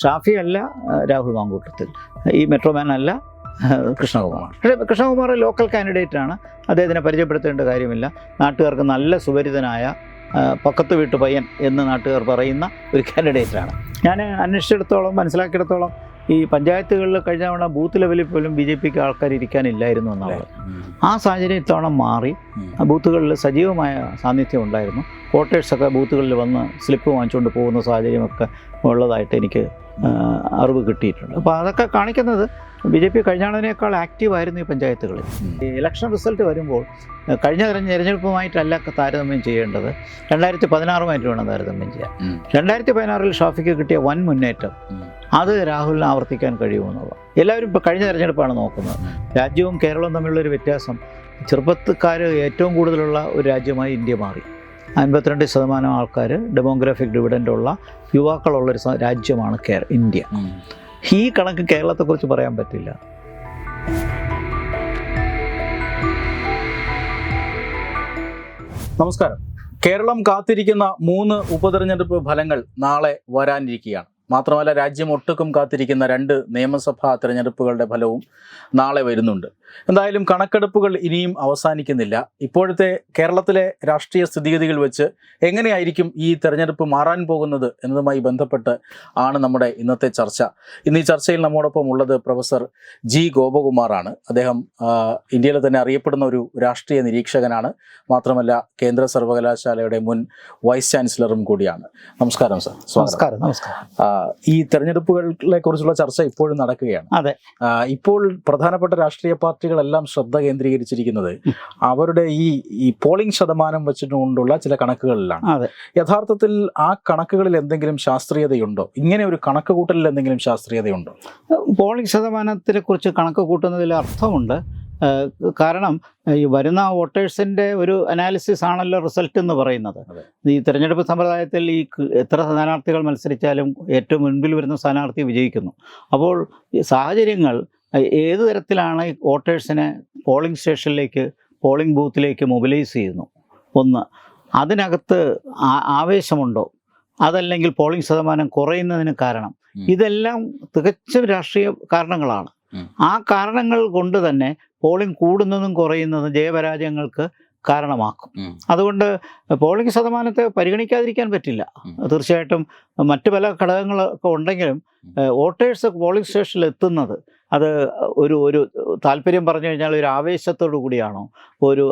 ഷാഫി അല്ല രാഹുൽ മാങ്കൂട്ടത്തിൽ, ഈ മെട്രോമാൻ അല്ല കൃഷ്ണകുമാർ. പക്ഷേ കൃഷ്ണകുമാർ ലോക്കൽ കാൻഡിഡേറ്റാണ്, അദ്ദേഹത്തിനെ പരിചയപ്പെടുത്തേണ്ട കാര്യമില്ല. നാട്ടുകാർക്ക് നല്ല സുപരിതനായ പക്കത്ത് വീട്ടു പയ്യൻ എന്ന് നാട്ടുകാർ പറയുന്ന ഒരു കാൻഡിഡേറ്റാണ്. ഞാൻ അന്വേഷിച്ചിടത്തോളം മനസ്സിലാക്കിയിടത്തോളം ഈ പഞ്ചായത്തുകളിൽ കഴിഞ്ഞ തവണ ബൂത്ത് ലെവലിൽ പോലും BJPക്ക് ആൾക്കാർ ഇരിക്കാനില്ലായിരുന്നു എന്നുള്ളത്. ആ സാഹചര്യം ഇത്തവണ മാറി. ബൂത്തുകളിൽ സജീവമായ സാന്നിധ്യം ഉണ്ടായിരുന്നു. വോട്ടേഴ്സൊക്കെ ബൂത്തുകളിൽ വന്ന് സ്ലിപ്പ് വാങ്ങിച്ചുകൊണ്ട് പോകുന്ന സാഹചര്യമൊക്കെ ഉള്ളതായിട്ട് എനിക്ക് അറിവ് കിട്ടിയിട്ടുണ്ട്. അപ്പോൾ അതൊക്കെ കാണിക്കുന്നത് BJP കഴിഞ്ഞാണതിനേക്കാൾ ആക്റ്റീവായിരുന്നു ഈ പഞ്ചായത്തുകളിൽ. ഈ ഇലക്ഷൻ റിസൾട്ട് വരുമ്പോൾ കഴിഞ്ഞ തിരഞ്ഞെടുപ്പുമായിട്ടല്ല താരതമ്യം ചെയ്യേണ്ടത്, 2016 വേണം താരതമ്യം ചെയ്യാൻ. 2016 ഷാഫിക്ക് കിട്ടിയ വൻ മുന്നേറ്റം അത് രാഹുലിന് ആവർത്തിക്കാൻ കഴിയുമെന്നുള്ളത്. എല്ലാവരും ഇപ്പോൾ കഴിഞ്ഞ തിരഞ്ഞെടുപ്പാണ് നോക്കുന്നത്. രാജ്യവും കേരളവും തമ്മിലുള്ളൊരു വ്യത്യാസം, ചെറുപ്പക്കാർ ഏറ്റവും കൂടുതലുള്ള ഒരു രാജ്യമായി ഇന്ത്യ മാറി. 52% ആൾക്കാർ ഡെമോഗ്രാഫിക് ഡിവിഡൻ്റുള്ള യുവാക്കളുള്ളൊരു രാജ്യമാണ് ഇന്ത്യ. ഈ കണക്ക് കേരളത്തെക്കുറിച്ച് പറയാൻ പറ്റില്ല. നമസ്കാരം. കേരളം കാത്തിരിക്കുന്ന 3 ഉപതെരഞ്ഞെടുപ്പ് ഫലങ്ങൾ നാളെ വരാനിരിക്കുകയാണ്. മാത്രമല്ല, രാജ്യം ഒട്ടുക്കും കാത്തിരിക്കുന്ന 2 നിയമസഭാ തിരഞ്ഞെടുപ്പുകളുടെ ഫലവും നാളെ വരുന്നുണ്ട്. എന്തായാലും കണക്കെടുപ്പുകൾ ഇനിയും അവസാനിക്കുന്നില്ല. ഇപ്പോഴത്തെ കേരളത്തിലെ രാഷ്ട്രീയ സ്ഥിതിഗതികൾ വെച്ച് എങ്ങനെയായിരിക്കും ഈ തെരഞ്ഞെടുപ്പ് മാറാൻ പോകുന്നത് എന്നതുമായി ബന്ധപ്പെട്ട് ആണ് നമ്മുടെ ഇന്നത്തെ ചർച്ച. ഇന്ന് ഈ ചർച്ചയിൽ നമ്മോടൊപ്പം ഉള്ളത് പ്രൊഫസർ ജി ഗോപകുമാറാണ്. അദ്ദേഹം ഇന്ത്യയിലെ തന്നെ അറിയപ്പെടുന്ന ഒരു രാഷ്ട്രീയ നിരീക്ഷകനാണ്. മാത്രമല്ല, കേന്ദ്ര സർവകലാശാലയുടെ മുൻ വൈസ് ചാൻസലറും കൂടിയാണ്. നമസ്കാരം സർ. നമസ്കാരം. ഈ തെരഞ്ഞെടുപ്പുകളെ കുറിച്ചുള്ള ചർച്ച ഇപ്പോഴും നടക്കുകയാണ്. അതെ. ഇപ്പോൾ പ്രധാനപ്പെട്ട രാഷ്ട്രീയ പാർട്ടികളെല്ലാം ശ്രദ്ധ കേന്ദ്രീകരിച്ചിരിക്കുന്നത് അവരുടെ ഈ പോളിംഗ് ശതമാനം വെച്ചിട്ടുകൊണ്ടുള്ള ചില കണക്കുകളിലാണ്. യഥാർത്ഥത്തിൽ ആ കണക്കുകളിൽ എന്തെങ്കിലും ശാസ്ത്രീയതയുണ്ടോ? ഇങ്ങനെ ഒരു കണക്ക് കൂട്ടലിൽ എന്തെങ്കിലും ശാസ്ത്രീയതയുണ്ടോ? പോളിംഗ് ശതമാനത്തിനെ കുറിച്ച് കണക്ക് കൂട്ടുന്നതിൽ അർത്ഥമുണ്ട്. കാരണം ഈ വരുന്ന വോട്ടേഴ്സിൻ്റെ ഒരു അനാലിസിസ് ആണല്ലോ റിസൾട്ട് എന്ന് പറയുന്നത്. ഈ തിരഞ്ഞെടുപ്പ് സമ്പ്രദായത്തിൽ ഈ എത്ര സ്ഥാനാർത്ഥികൾ മത്സരിച്ചാലും ഏറ്റവും മുൻപിൽ വരുന്ന സ്ഥാനാർത്ഥി വിജയിക്കുന്നു. അപ്പോൾ ഈ സാഹചര്യങ്ങൾ ഏത് തരത്തിലാണ് ഈ വോട്ടേഴ്സിനെ പോളിംഗ് സ്റ്റേഷനിലേക്ക്, പോളിംഗ് ബൂത്തിലേക്ക് മൊബിലൈസ് ചെയ്യുന്നു, ഒന്ന് അതിനകത്ത് ആവേശമുണ്ടോ, അതല്ലെങ്കിൽ പോളിംഗ് ശതമാനം കുറയുന്നതിന് കാരണം, ഇതെല്ലാം തികച്ചും രാഷ്ട്രീയ കാരണങ്ങളാണ്. ആ കാരണങ്ങൾ കൊണ്ട് തന്നെ പോളിംഗ് കൂടുന്നതും കുറയുന്നതും ജയപരാജയങ്ങൾക്ക് കാരണമാക്കും. അതുകൊണ്ട് പോളിംഗ് ശതമാനത്തെ പരിഗണിക്കാതിരിക്കാൻ പറ്റില്ല. തീർച്ചയായിട്ടും മറ്റ് പല ഘടകങ്ങളൊക്കെ ഉണ്ടെങ്കിലും വോട്ടേഴ്സ് പോളിംഗ് സ്റ്റേഷനിൽ എത്തുന്നത് അത് ഒരു താല്പര്യം പറഞ്ഞു കഴിഞ്ഞാൽ ഒരു ആവേശത്തോടു കൂടിയാണോ,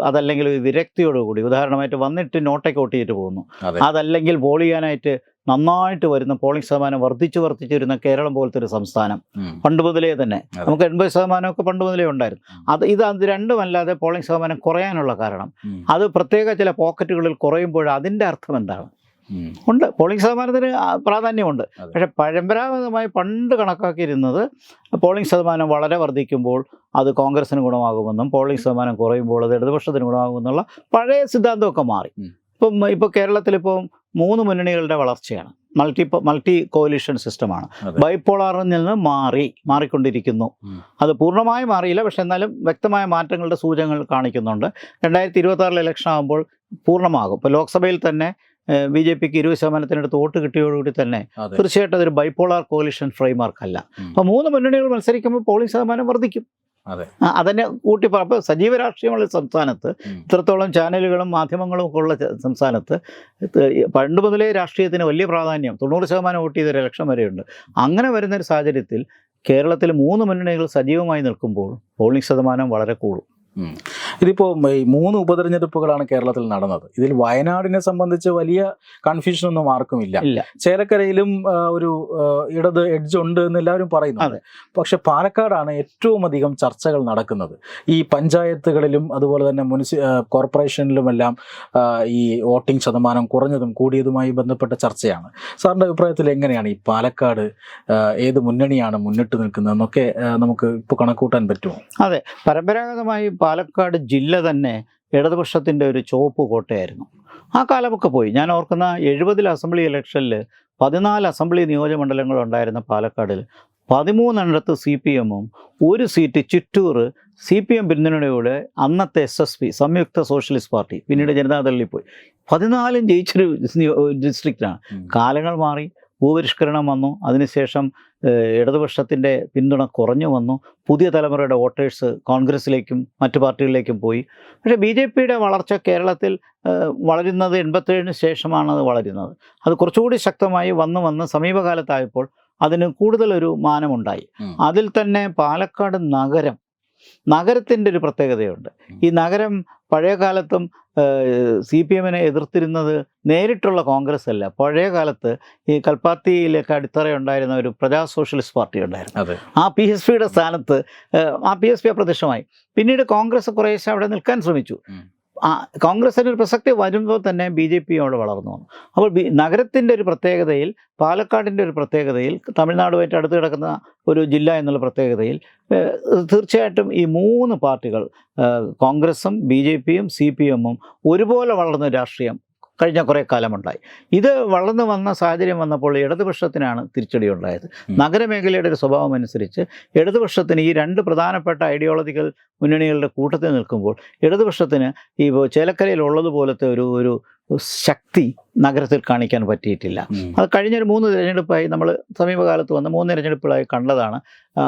അതല്ലെങ്കിൽ ഒരു വിരക്തിയോടുകൂടി, ഉദാഹരണമായിട്ട് വന്നിട്ട് നോട്ടൊക്കെ ഒട്ടിയിട്ട് പോകുന്നു, അതല്ലെങ്കിൽ പോൾ ചെയ്യാനായിട്ട് നന്നായിട്ട് വരുന്ന പോളിംഗ് ശതമാനം വർദ്ധിച്ചു വരുന്ന കേരളം പോലത്തെ ഒരു സംസ്ഥാനം പണ്ട് മുതലേ തന്നെ നമുക്ക് 80% പണ്ട് മുതലേ ഉണ്ടായിരുന്നു. ഇത് രണ്ടുമല്ലാതെ പോളിംഗ് ശതമാനം കുറയാനുള്ള കാരണം അത് പ്രത്യേക ചില പോക്കറ്റുകളിൽ കുറയുമ്പോൾ അതിൻ്റെ അർത്ഥം എന്താണ്? ഉണ്ട്, പോളിംഗ് ശതമാനത്തിന് പ്രാധാന്യമുണ്ട്. പക്ഷെ പരമ്പരാഗതമായി പണ്ട് കണക്കാക്കിയിരുന്നത് പോളിംഗ് ശതമാനം വളരെ വർദ്ധിക്കുമ്പോൾ അത് കോൺഗ്രസിന് ഗുണമാകുമെന്നും പോളിംഗ് ശതമാനം കുറയുമ്പോൾ അത് ഇടതുപക്ഷത്തിന് ഗുണമാകുമെന്നുള്ള പഴയ സിദ്ധാന്തമൊക്കെ മാറി. ഇപ്പോൾ കേരളത്തിലിപ്പോൾ 3 മുന്നണികളുടെ വളർച്ചയാണ്. മൾട്ടി കോalition സിസ്റ്റമാണ്. ബൈപോളാറിൽ നിന്ന് മാറിക്കൊണ്ടിരിക്കുന്നു. അത് പൂർണ്ണമായി മാറിയില്ല, പക്ഷെ എന്നാലും വ്യക്തമായ മാറ്റങ്ങളുടെ സൂചനകൾ കാണിക്കുന്നുണ്ട്. 2026 ഇലക്ഷൻ ആകുമ്പോൾ പൂർണ്ണമാകും. ഇപ്പോൾ ലോക്സഭയിൽ തന്നെ BJPക്ക് 20% വോട്ട് കിട്ടിയോടുകൂടി തന്നെ തീർച്ചയായിട്ടും അതൊരു ബൈപോളാർ കോalition ഫ്രെയിംവർക്ക് അല്ല. അപ്പോൾ 3 മുന്നണികൾ മത്സരിക്കുമ്പോൾ പോളിംഗ് ശതമാനം വർദ്ധിക്കും. അതിനെ കൂട്ടി അപ്പോൾ സജീവ രാഷ്ട്രീയമുള്ള സംസ്ഥാനത്ത്, ഇത്രത്തോളം ചാനലുകളും മാധ്യമങ്ങളും ഒക്കെ ഉള്ള സംസ്ഥാനത്ത് പണ്ട് മുതലേ രാഷ്ട്രീയത്തിന് വലിയ പ്രാധാന്യം, 90% വോട്ട് ചെയ്തൊരു ഇലക്ഷൻ വരെയുണ്ട്. അങ്ങനെ വരുന്നൊരു സാഹചര്യത്തിൽ കേരളത്തിൽ 3 മുന്നണികൾ സജീവമായി നിൽക്കുമ്പോൾ പോളിംഗ് ശതമാനം വളരെ കൂടും. ഇതിപ്പോൾ ഈ 3 ഉപതെരഞ്ഞെടുപ്പുകളാണ് കേരളത്തിൽ നടന്നത്. ഇതിൽ വയനാടിനെ സംബന്ധിച്ച് വലിയ കൺഫ്യൂഷനൊന്നും ആർക്കുമില്ല. ചേലക്കരയിലും ഒരു ഇടത് എഡ്ജ് ഉണ്ട് എന്ന് എല്ലാവരും പറയുന്നു. പക്ഷെ പാലക്കാടാണ് ഏറ്റവും അധികം ചർച്ചകൾ നടക്കുന്നത്. ഈ പഞ്ചായത്തുകളിലും അതുപോലെ തന്നെ കോർപ്പറേഷനിലുമെല്ലാം ഈ വോട്ടിംഗ് ശതമാനം കുറഞ്ഞതും കൂടിയതുമായി ബന്ധപ്പെട്ട ചർച്ചയാണ്. സാറിൻ്റെ അഭിപ്രായത്തിൽ എങ്ങനെയാണ് ഈ പാലക്കാട് ഏത് മുന്നണിയാണ് മുന്നിട്ട് നിൽക്കുന്നതെന്നൊക്കെ നമുക്ക് ഇപ്പോൾ കണക്കൂട്ടാൻ പറ്റുമോ? അതെ, പരമ്പരാഗതമായി പാലക്കാട് ജില്ല തന്നെ ഇടതുപക്ഷത്തിൻ്റെ ഒരു ചുവപ്പ് കോട്ടയായിരുന്നു. ആ കാലമൊക്കെ പോയി. ഞാൻ ഓർക്കുന്ന 70 അസംബ്ലി ഇലക്ഷനിൽ 14 അസംബ്ലി നിയോജകമണ്ഡലങ്ങളുണ്ടായിരുന്ന പാലക്കാടിൽ 13 CPM-ഉം 1 സീറ്റ് ചിറ്റൂർ CPM പിന്തുണയോടെ അന്നത്തെ SSP സംയുക്ത സോഷ്യലിസ്റ്റ് പാർട്ടി, പിന്നീട് ജനതാദളിൽ പോയി, 14 ജയിച്ചൊരു ഡിസ്ട്രിക്റ്റാണ്. കാലങ്ങൾ മാറി, ഭൂപരിഷ്കരണം വന്നു. അതിനുശേഷം ഇടതുപക്ഷത്തിൻ്റെ പിന്തുണ കുറഞ്ഞു വന്നു. പുതിയ തലമുറയുടെ വോട്ടേഴ്സ് കോൺഗ്രസ്സിലേക്കും മറ്റു പാർട്ടികളിലേക്കും പോയി. പക്ഷേ BJPയുടെ വളർച്ച കേരളത്തിൽ വളരുന്നത് 87-ന് ശേഷമാണ് അത് വളരുന്നത്. അത് കുറച്ചുകൂടി ശക്തമായി വന്ന് സമീപകാലത്തായപ്പോൾ അതിന് കൂടുതലൊരു മാനമുണ്ടായി. അതിൽ തന്നെ പാലക്കാട് നഗരത്തിൻ്റെ ഒരു പ്രത്യേകതയുണ്ട്. ഈ നഗരം പഴയ കാലത്തും CPM-നെ എതിർത്തിരുന്നത് നേരിട്ടുള്ള കോൺഗ്രസ് അല്ല. പഴയ കാലത്ത് ഈ കൽപ്പാത്തിയിലേക്ക് അടിത്തറയുണ്ടായിരുന്ന ഒരു പ്രജാ സോഷ്യലിസ്റ്റ് പാർട്ടി ഉണ്ടായിരുന്നു. ആ PSPയുടെ സ്ഥാനത്ത് ആ PSP അപ്രത്യക്ഷമായി. പിന്നീട് കോൺഗ്രസ് കുറേശ്ശെ അവിടെ നിൽക്കാൻ ശ്രമിച്ചു. കോൺഗ്രസിന് ഒരു പ്രസക്തി വരുമ്പോൾ തന്നെ BJP അവിടെ വളർന്നു വന്നു. അപ്പോൾ നഗരത്തിൻ്റെ ഒരു പ്രത്യേകതയിൽ, പാലക്കാടിൻ്റെ ഒരു പ്രത്യേകതയിൽ, തമിഴ്നാടുമായിട്ട് അടുത്ത് കിടക്കുന്ന ഒരു ജില്ല എന്നുള്ള പ്രത്യേകതയിൽ തീർച്ചയായിട്ടും ഈ 3 പാർട്ടികൾ കോൺഗ്രസും BJPയും CPM-ഉം ഒരുപോലെ വളർന്ന രാഷ്ട്രീയം കഴിഞ്ഞ കുറേ കാലമുണ്ടായി. ഇത് വളർന്നു വന്ന സാഹചര്യം വന്നപ്പോൾ ഇടതുപക്ഷത്തിനാണ് തിരിച്ചടി ഉണ്ടായത്. നഗരമേഖലയുടെ ഒരു സ്വഭാവം അനുസരിച്ച് ഇടതുപക്ഷത്തിന് ഈ 2 പ്രധാനപ്പെട്ട ഐഡിയോളജിക്കൽ മുന്നണികളുടെ കൂട്ടത്തിൽ നിൽക്കുമ്പോൾ ഇടതുപക്ഷത്തിന് ഈ ചേലക്കരയിൽ ഉള്ളതുപോലത്തെ ഒരു ശക്തി നഗരത്തിൽ കാണിക്കാൻ പറ്റിയിട്ടില്ല. അത് കഴിഞ്ഞൊരു 3 തിരഞ്ഞെടുപ്പായി നമ്മൾ സമീപകാലത്ത് വന്ന 3 തിരഞ്ഞെടുപ്പുകളായി കണ്ടതാണ്.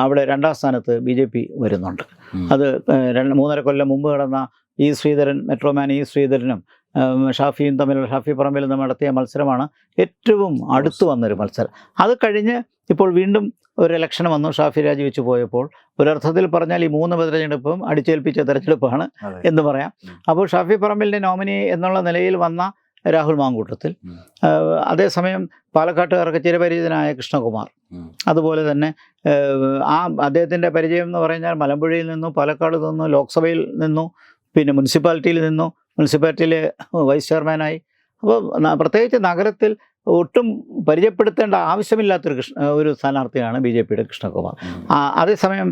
അവിടെ 2ാം സ്ഥാനത്ത് BJP വരുന്നുണ്ട്. അത് 3.5 കൊല്ലം മുമ്പ് നടന്ന മെട്രോമാൻ ശ്രീധരനും ഷാഫിയും തമ്മിലുള്ള ഷാഫി പറമ്പിലും തമ്മിൽ നടത്തിയ മത്സരമാണ് ഏറ്റവും അടുത്ത് വന്നൊരു മത്സരം. അത് കഴിഞ്ഞ് ഇപ്പോൾ വീണ്ടും ഒരു ഇലക്ഷൻ വന്നു. ഷാഫി രാജിവെച്ച് പോയപ്പോൾ ഒരർത്ഥത്തിൽ പറഞ്ഞാൽ ഈ 3 തിരഞ്ഞെടുപ്പും അടിച്ചേൽപ്പിച്ച തിരഞ്ഞെടുപ്പാണ് എന്ന് പറയാം. അപ്പോൾ ഷാഫി പറമ്പിലിൻ്റെ നോമിനി എന്നുള്ള നിലയിൽ വന്ന രാഹുൽ മാങ്കൂട്ടത്തിൽ, അതേസമയം പാലക്കാട്ടുകാർക്ക് ചിരപരിചിതനായ കൃഷ്ണകുമാർ, അതുപോലെ തന്നെ അദ്ദേഹത്തിൻ്റെ പരിചയം എന്ന് പറഞ്ഞാൽ മലമ്പുഴയിൽ നിന്നു, പാലക്കാട് നിന്നു, ലോക്സഭയിൽ നിന്നു, പിന്നെ മുനിസിപ്പാലിറ്റിയിലെ വൈസ് ചെയർമാനായി. അപ്പോൾ പ്രത്യേകിച്ച് നഗരത്തിൽ ഒട്ടും പരിചയപ്പെടുത്തേണ്ട ആവശ്യമില്ലാത്തൊരു സ്ഥാനാർത്ഥിയാണ് BJPയുടെ കൃഷ്ണകുമാർ. അതേസമയം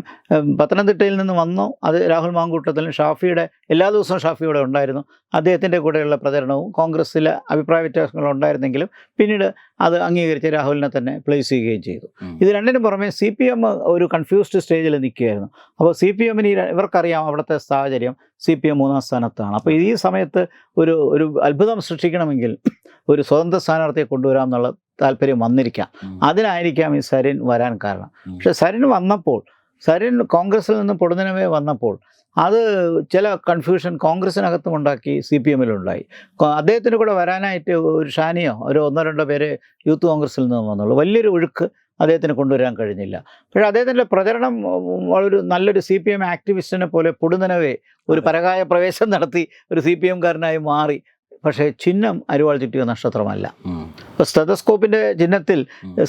പത്തനംതിട്ടയിൽ നിന്ന് വന്നു. അത് രാഹുൽ മാങ്കൂട്ടത്തിലും ഷാഫിയുടെ എല്ലാ ദിവസവും ഷാഫിയുടെ ഉണ്ടായിരുന്നു. അദ്ദേഹത്തിൻ്റെ കൂടെയുള്ള പ്രചരണവും കോൺഗ്രസ്സിലെ അഭിപ്രായ വ്യത്യാസങ്ങൾ ഉണ്ടായിരുന്നെങ്കിലും പിന്നീട് അത് അംഗീകരിച്ച് രാഹുലിനെ തന്നെ പ്ലേസ് ചെയ്യുകയും ചെയ്തു. ഇത് രണ്ടിനും പുറമെ CPM ഒരു കൺഫ്യൂസ്ഡ് സ്റ്റേജിൽ നിൽക്കുകയായിരുന്നു. അപ്പോൾ CPM-ന് ഇവർക്കറിയാം അവിടുത്തെ സാഹചര്യം, CPM 3ാം സ്ഥാനത്താണ്. അപ്പോൾ ഈ സമയത്ത് ഒരു അത്ഭുതം സൃഷ്ടിക്കണമെങ്കിൽ ഒരു സ്വതന്ത്ര സ്ഥാനാർത്ഥിയെ കൊണ്ടുവരാം എന്നുള്ള താല്പര്യം വന്നിരിക്കാം. അതിനായിരിക്കാം ഈ സരിൻ വരാൻ കാരണം. പക്ഷേ സരിൻ കോൺഗ്രസിൽ നിന്ന് പൊടുന്നനവേ വന്നപ്പോൾ അത് ചില കൺഫ്യൂഷൻ കോൺഗ്രസിനകത്തും ഉണ്ടാക്കി, CPM-ലുണ്ടായി. അദ്ദേഹത്തിന് കൂടെ വരാനായിട്ട് ഒരു ഷാനിയോ ഒരു 1-2 പേര് യൂത്ത് കോൺഗ്രസിൽ നിന്ന് വന്നുള്ളൂ. വലിയൊരു ഒഴുക്ക് അദ്ദേഹത്തിന് കൊണ്ടുവരാൻ കഴിഞ്ഞില്ല. പക്ഷേ അദ്ദേഹത്തിൻ്റെ പ്രചരണം നല്ലൊരു CPM ആക്ടിവിസ്റ്റിനെ പോലെ പൊടുന്നനവേ ഒരു പരകായ പ്രവേശം നടത്തി ഒരു CPM-കാരനായി മാറി. പക്ഷേ ചിഹ്നം അരിവാൾ ചുറ്റിയ നക്ഷത്രമല്ല. ഇപ്പോൾ സ്റ്റെതസ്കോപ്പിൻ്റെ ചിഹ്നത്തിൽ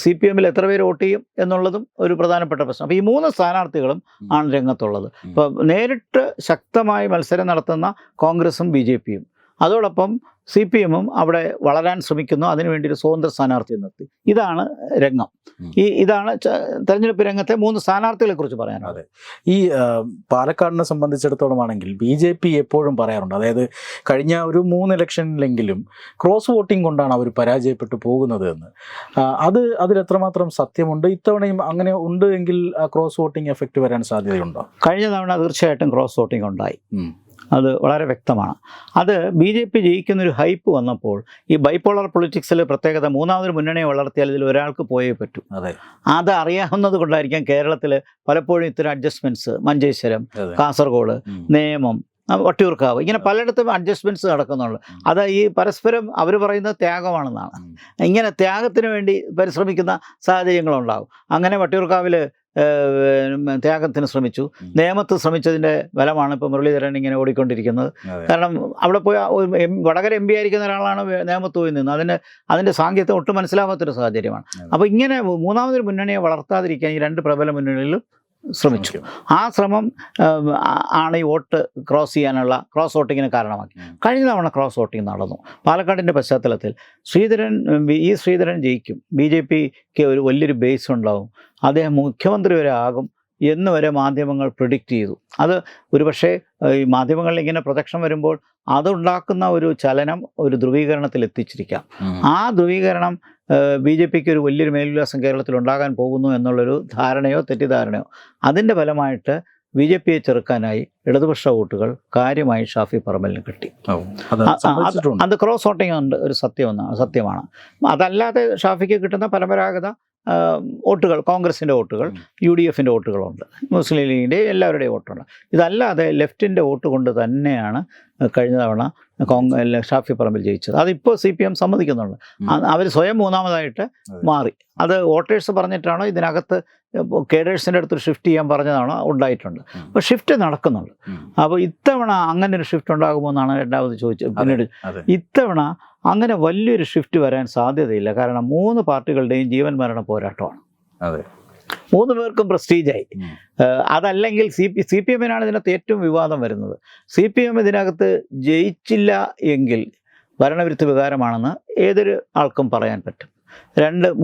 CPM-ൽ എത്ര പേര് വോട്ട് ചെയ്യും എന്നുള്ളതും ഒരു പ്രധാനപ്പെട്ട പ്രശ്നം. അപ്പോൾ ഈ 3 സ്ഥാനാർത്ഥികളും ആണ് രംഗത്തുള്ളത്. ഇപ്പോൾ നേരിട്ട് ശക്തമായി മത്സരം നടത്തുന്ന കോൺഗ്രസും BJPയും, അതോടൊപ്പം CPM-ഉം അവിടെ വളരാൻ ശ്രമിക്കുന്നു. അതിനുവേണ്ടി ഒരു സ്വതന്ത്ര സ്ഥാനാർത്ഥിയെ നിർത്തി. ഇതാണ് രംഗം. ഇതാണ് തെരഞ്ഞെടുപ്പ് രംഗത്തെ 3 സ്ഥാനാർത്ഥികളെ കുറിച്ച് പറയാനുള്ളത്. ഈ പാലക്കാടിനെ സംബന്ധിച്ചിടത്തോളം ആണെങ്കിൽ BJP എപ്പോഴും പറയാറുണ്ട്, അതായത് കഴിഞ്ഞ ഒരു 3 ഇലക്ഷനിലെങ്കിലും ക്രോസ് വോട്ടിംഗ് കൊണ്ടാണ് അവർ പരാജയപ്പെട്ടു പോകുന്നത് എന്ന്. അതിലെത്രമാത്രം സത്യമുണ്ട്? ഇത്തവണയും അങ്ങനെ ഉണ്ട് എങ്കിൽ ക്രോസ് വോട്ടിംഗ് എഫക്റ്റ് വരാൻ സാധ്യതയുണ്ടോ? കഴിഞ്ഞ തവണ തീർച്ചയായിട്ടും ക്രോസ് വോട്ടിംഗ് ഉണ്ടായി. അത് വളരെ വ്യക്തമാണ്. അത് BJP ജയിക്കുന്നൊരു ഹൈപ്പ് വന്നപ്പോൾ ഈ ബൈപോളർ പൊളിറ്റിക്സിൽ പ്രത്യേകത 3ാമതൊരു മുന്നണിയെ വളർത്തിയാൽ ഇതിൽ ഒരാൾക്ക് പോയേ പറ്റൂ. അത് അറിയാവുന്നത് കൊണ്ടായിരിക്കാം കേരളത്തിൽ പലപ്പോഴും ഇത്തരം അഡ്ജസ്റ്റ്മെൻറ്റ്സ്, മഞ്ചേശ്വരം, കാസർഗോഡ്, നേമം, വട്ടിയൂർക്കാവ്, ഇങ്ങനെ പലയിടത്തും അഡ്ജസ്റ്റ്മെൻറ്റ്സ് നടക്കുന്നുള്ളൂ. അത് ഈ പരസ്പരം അവർ പറയുന്നത് ത്യാഗമാണെന്നാണ്. ഇങ്ങനെ ത്യാഗത്തിന് വേണ്ടി പരിശ്രമിക്കുന്ന സാഹചര്യങ്ങളുണ്ടാകും. അങ്ങനെ വട്ടിയൂർക്കാവിൽ ത്യാഗത്തിന് ശ്രമിച്ചു. നേമത്ത് ശ്രമിച്ചതിൻ്റെ ഫലമാണ് ഇപ്പോൾ മുരളീധരൻ ഇങ്ങനെ ഓടിക്കൊണ്ടിരിക്കുന്നത്. കാരണം അവിടെ പോയി വടകര MP ആയിരിക്കുന്ന ഒരാളാണ് നേമത്ത് പോയി നിന്ന് അതിൻ്റെ സാങ്കേതികം ഒട്ടും മനസ്സിലാവാത്തൊരു സാഹചര്യമാണ്. അപ്പോൾ ഇങ്ങനെ 3ാമതൊരു മുന്നണിയെ വളർത്താതിരിക്കാൻ ഈ 2 പ്രബല മുന്നണികളിലും ശ്രമിച്ചു. ആ ശ്രമം ആണ് ഈ വോട്ട് ക്രോസ് വോട്ടിങ്ങിന് കാരണമാക്കി. കഴിഞ്ഞ തവണ ക്രോസ് വോട്ടിംഗ് നടന്നു. പാലക്കാടിൻ്റെ പശ്ചാത്തലത്തിൽ ശ്രീധരൻ ജയിക്കും, BJPക്ക് ഒരു വലിയൊരു ബേസ് ഉണ്ടാവും, അദ്ദേഹം മുഖ്യമന്ത്രി വരെ ആകും എന്ന് വരെ മാധ്യമങ്ങൾ പ്രിഡിക്റ്റ് ചെയ്തു. അത് ഒരുപക്ഷെ ഈ മാധ്യമങ്ങളിൽ ഇങ്ങനെ പ്രൊജക്ഷൻ വരുമ്പോൾ അതുണ്ടാക്കുന്ന ഒരു ചലനം ഒരു ധ്രുവീകരണത്തിൽ എത്തിച്ചിരിക്കാം. ആ ധ്രുവീകരണം BJPക്ക് ഒരു വലിയൊരു മേൽവിലാസം കേരളത്തിൽ ഉണ്ടാകാൻ പോകുന്നു എന്നുള്ളൊരു ധാരണയോ തെറ്റിദ്ധാരണയോ അതിൻ്റെ ഫലമായിട്ട് BJPയെ ചെറുക്കാനായി ഇടതുപക്ഷ വോട്ടുകൾ കാര്യമായി ഷാഫി പറമ്പലിന് കിട്ടി. അത് ക്രോസ് വോട്ടിംഗ് ഉണ്ട് ഒരു സത്യമാണ്. അതല്ലാതെ ഷാഫിക്ക് കിട്ടുന്ന പരമ്പരാഗത വോട്ടുകൾ, കോൺഗ്രസിൻ്റെ വോട്ടുകൾ, UDFൻ്റെ വോട്ടുകളുണ്ട്, മുസ്ലിം ലീഗിൻ്റെ എല്ലാവരുടെയും വോട്ടുണ്ട്. ഇതല്ലാതെ ലെഫ്റ്റിൻ്റെ വോട്ട് കൊണ്ട് തന്നെയാണ് കഴിഞ്ഞ തവണ ഷാഫി പറമ്പിൽ ജയിച്ചത്. അതിപ്പോൾ CPM സമ്മതിക്കുന്നുണ്ട്. അവർ സ്വയം മൂന്നാമതായിട്ട് മാറി. അത് വോട്ടേഴ്സ് പറഞ്ഞിട്ടാണോ ഇതിനകത്ത് കേഡേഴ്സിൻ്റെ അടുത്ത് ഷിഫ്റ്റ് ചെയ്യാൻ പറഞ്ഞതാണോ ഉണ്ടായിട്ടുണ്ട്. അപ്പോൾ ഷിഫ്റ്റ് നടക്കുന്നുണ്ട്. അപ്പോൾ ഇത്തവണ അങ്ങനെ ഒരു ഷിഫ്റ്റ് ഉണ്ടാകുമോ എന്നാണ് രണ്ടാമത് ചോദിച്ചത്. പിന്നീട് ഇത്തവണ അങ്ങനെ വലിയൊരു ഷിഫ്റ്റ് വരാൻ സാധ്യതയില്ല. കാരണം 3 പാർട്ടികളുടെയും ജീവൻ മരണ പോരാട്ടമാണ്. 3 പേർക്കും പ്രസ്റ്റീജായി. അതല്ലെങ്കിൽ CPM-നാണ് ഇതിനകത്ത് ഏറ്റവും വിവാദം വരുന്നത്. CPM ഇതിനകത്ത് ജയിച്ചില്ല എങ്കിൽ ഭരണവിരുദ്ധ വികാരമാണെന്ന് ഏതൊരു ആൾക്കും പറയാൻ പറ്റും.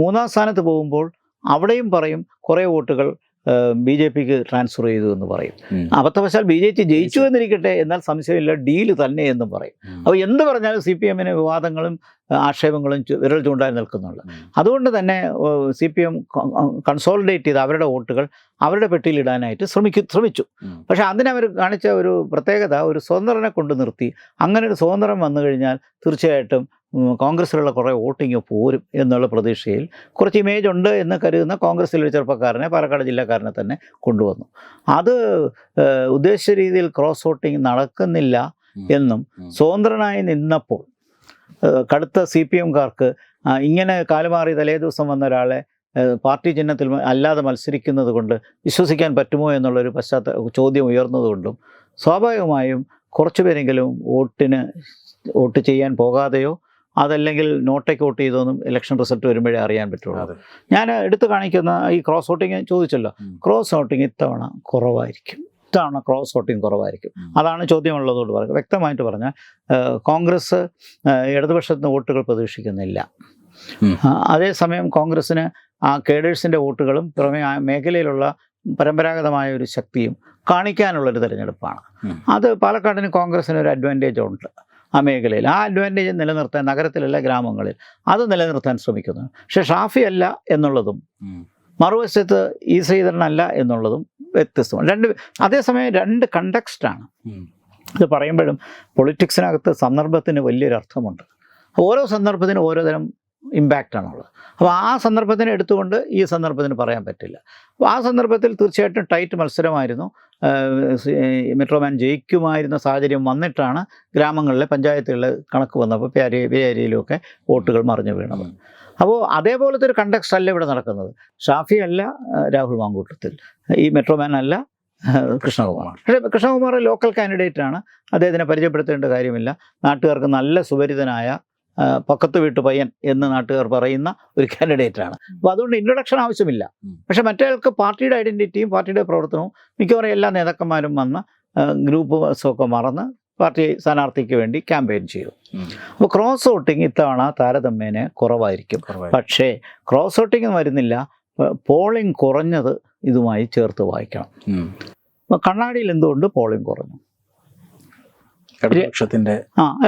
3-ാം സ്ഥാനത്ത് പോകുമ്പോൾ അവിടെയും പറയും കുറേ വോട്ടുകൾ BJPക്ക് ട്രാൻസ്ഫർ ചെയ്തു എന്ന് പറയും. അബദ്ധവശാൽ BJP ജയിച്ചു എന്നിരിക്കട്ടെ, എന്നാൽ സംശയമില്ല ഡീല് തന്നെ എന്നും പറയും. അപ്പോൾ എന്ത് പറഞ്ഞാലും CPM-ന് വിവാദങ്ങളും ആക്ഷേപങ്ങളും വിരൽ ചൂണ്ടായി നിൽക്കുന്നുണ്ട്. അതുകൊണ്ട് തന്നെ CPM കൺസോളിഡേറ്റ് ചെയ്ത് അവരുടെ വോട്ടുകൾ അവരുടെ പെട്ടിയിലിടാനായിട്ട് ശ്രമിച്ചു. പക്ഷേ അതിനവർ കാണിച്ച ഒരു പ്രത്യേകത, ഒരു സ്വതന്ത്രനെ കൊണ്ട് നിർത്തി. അങ്ങനെ ഒരു സ്വതന്ത്രം വന്നു കഴിഞ്ഞാൽ തീർച്ചയായിട്ടും കോൺഗ്രസ്സിലുള്ള കുറേ വോട്ടിങ് പോരും എന്നുള്ള പ്രതീക്ഷയിൽ കുറച്ച് ഇമേജ് ഉണ്ട് എന്ന് കരുതുന്ന കോൺഗ്രസ്സിലൊരു ചെറുപ്പക്കാരനെ, പാലക്കാട് ജില്ലക്കാരനെ തന്നെ കൊണ്ടുവന്നു. അത് ഉദ്ദേശിച്ച രീതിയിൽ ക്രോസ് വോട്ടിങ് നടക്കുന്നില്ല എന്നും സ്വതന്ത്രനായി നിന്നപ്പോൾ കടുത്ത CPM-കാർക്ക് ഇങ്ങനെ കാലുമാറി തലേ ദിവസം വന്ന ഒരാളെ പാർട്ടി ചിഹ്നത്തിൽ അല്ലാതെ മത്സരിക്കുന്നത് കൊണ്ട് വിശ്വസിക്കാൻ പറ്റുമോ എന്നുള്ളൊരു ചോദ്യം ഉയർന്നതുകൊണ്ടും സ്വാഭാവികമായും കുറച്ച് പേരെങ്കിലും വോട്ട് ചെയ്യാൻ പോകാതെയോ അതല്ലെങ്കിൽ നോട്ടയ്ക്ക് വോട്ട് ചെയ്തോന്നും ഇലക്ഷൻ റിസൾട്ട് വരുമ്പോഴേ അറിയാൻ പറ്റുള്ളൂ. ഞാൻ എടുത്തു കാണിക്കുന്ന ഈ ക്രോസ് വോട്ടിങ് ചോദിച്ചല്ലോ, ക്രോസ് വോട്ടിങ് ഇത്തവണ കുറവായിരിക്കും. ക്രോസ് വോട്ടിങ് കുറവായിരിക്കും. അതാണ് ചോദ്യമുള്ളതുകൊണ്ട് പറയുക. വ്യക്തമായിട്ട് പറഞ്ഞാൽ കോൺഗ്രസ് ഇടതുപക്ഷത്തിന് വോട്ടുകൾ പ്രതീക്ഷിക്കുന്നില്ല. അതേസമയം കോൺഗ്രസ്സിന് ആ കേഡേഴ്സിൻ്റെ വോട്ടുകളും പുറമെ ആ മേഖലയിലുള്ള പരമ്പരാഗതമായ ഒരു ശക്തിയും കാണിക്കാനുള്ളൊരു തിരഞ്ഞെടുപ്പാണ്. അത് പാലക്കാടിന് കോൺഗ്രസ്സിന് ഒരു അഡ്വാൻറ്റേജ് ഉണ്ട് ആ മേഖലയിൽ. ആ അഡ്വാൻറ്റേജ് നിലനിർത്താൻ നഗരത്തിലല്ല ഗ്രാമങ്ങളിൽ അത് നിലനിർത്താൻ ശ്രമിക്കുന്നു. പക്ഷേ ഷാഫി അല്ല എന്നുള്ളതും മറുവശത്ത് ശ്രീധരനല്ല എന്നുള്ളതും വ്യത്യസ്തമാണ്. അതേസമയം 2 കണ്ടക്സ്റ്റാണ്. ഇത് പറയുമ്പോഴും പൊളിറ്റിക്സിനകത്ത് സന്ദർഭത്തിന് വലിയൊരു അർത്ഥമുണ്ട്. ഓരോ സന്ദർഭത്തിനും ഓരോ തരം ഇമ്പാക്റ്റാണുള്ളത്. അപ്പോൾ ആ സന്ദർഭത്തിന് എടുത്തുകൊണ്ട് ഈ സന്ദർഭത്തിന് പറയാൻ പറ്റില്ല. അപ്പോൾ ആ സന്ദർഭത്തിൽ തീർച്ചയായിട്ടും ടൈറ്റ് മത്സരമായിരുന്നു. മെട്രോമാൻ ജയിക്കുമായിരുന്ന സാഹചര്യം വന്നിട്ടാണ് ഗ്രാമങ്ങളിലെ പഞ്ചായത്തുകളിലെ കണക്ക് വന്നപ്പോൾ പേരിയിലുമൊക്കെ വോട്ടുകൾ മറിഞ്ഞു വീണത്. അപ്പോൾ അതേപോലത്തെ ഒരു കണ്ടക്സ്റ്റ് അല്ല ഇവിടെ നടക്കുന്നത്. ഷാഫി അല്ല രാഹുൽ മാങ്കൂട്ടത്തിൽ, ഈ മെട്രോമാൻ അല്ല കൃഷ്ണകുമാർ. പക്ഷേ കൃഷ്ണകുമാർ ലോക്കൽ കാൻഡിഡേറ്റാണ്. അദ്ദേഹത്തിനെ പരിചയപ്പെടുത്തേണ്ട കാര്യമില്ല. നാട്ടുകാർക്ക് നല്ല സുപരിതനായ പക്കത്ത് വീട്ടു പയ്യൻ എന്ന് നാട്ടുകാർ പറയുന്ന ഒരു കാൻഡിഡേറ്റാണ്. അപ്പോൾ അതുകൊണ്ട് ഇൻട്രൊഡക്ഷൻ ആവശ്യമില്ല. പക്ഷേ മറ്റേയാൾക്ക് പാർട്ടിയുടെ ഐഡൻറ്റിറ്റിയും പാർട്ടിയുടെ പ്രവർത്തനവും മിക്കവാറും എല്ലാ നേതാക്കന്മാരും വന്ന് ഗ്രൂപ്പൊക്കെ മറന്ന് പാർട്ടി സ്ഥാനാർത്ഥിക്ക് വേണ്ടി ക്യാമ്പയിൻ ചെയ്തു. അപ്പോൾ ക്രോസ് വോട്ടിങ് ഇത്തവണ താരതമ്യേന കുറവായിരിക്കും. പക്ഷേ ക്രോസ് വോട്ടിങ് വരുന്നില്ല, പോളിംഗ് കുറഞ്ഞത് ഇതുമായി ചേർത്ത് വായിക്കണം. അപ്പോൾ കണ്ണാടിയിൽ എന്തുകൊണ്ട് പോളിംഗ് കുറഞ്ഞു?